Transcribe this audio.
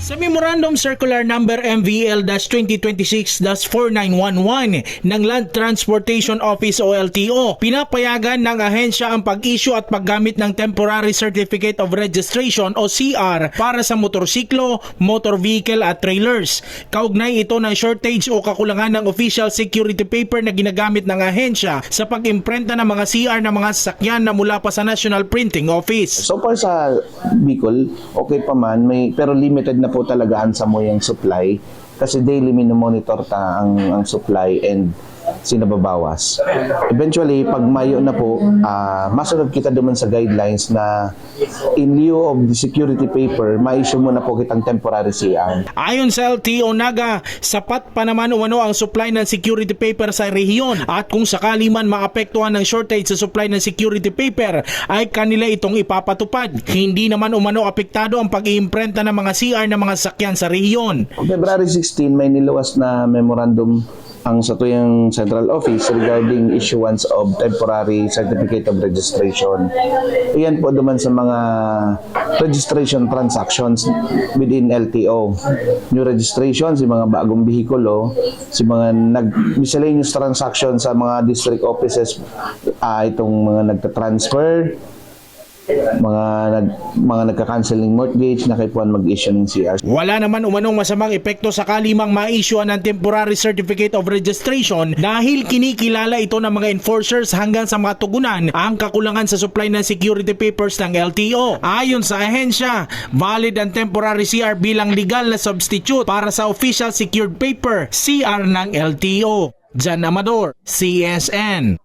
Sa Memorandum Circular Number MVL-2026-4911 ng Land Transportation Office o LTO, pinapayagan ng ahensya ang pag-issue at paggamit ng Temporary Certificate of Registration o CR para sa motorsiklo, motor vehicle at trailers. Kaugnay ito ng shortage o kakulangan ng official security paper na ginagamit ng ahensya sa pag-imprenta ng mga CR ng mga sasakyan na mula pa sa National Printing Office. So far sa Bicol, okay pa man, pero limited na po talaga mo yung supply kasi daily minomonitor ang supply and sinababawas. Eventually, pag Mayo na po, masunod kita duman sa guidelines na in lieu of the security paper, ma-issue mo na po kitang temporary CR. Ayon sa LTO Naga, sapat pa naman umano ang supply ng security paper sa rehiyon at kung sakali man maapektuhan ng shortage sa supply ng security paper ay kanila itong ipapatupad. Hindi naman umano apektado ang pag-iimprenta ng mga CR ng mga sakyan sa rehiyon. February 16, may niluwas na memorandum ang sa tuyang Central Office regarding issuance of temporary certificate of registration. Iyan po duman sa mga registration transactions within LTO. New registration, si mga bagong bihikulo, si mga miscellaneous transactions sa mga district offices, itong mga nagta-transfer, mga nagka-cancel ng mortgage na kaipuan mag-issue ng CR. Wala naman umanong masamang epekto sakali mang ma-issue ng temporary certificate of registration dahil kinikilala ito ng mga enforcers hanggang sa matugunan ang kakulangan sa supply ng security papers ng LTO. Ayon sa ahensya, valid ang temporary CR bilang legal na substitute para sa official secured paper CR ng LTO. Jan Amador, CSN.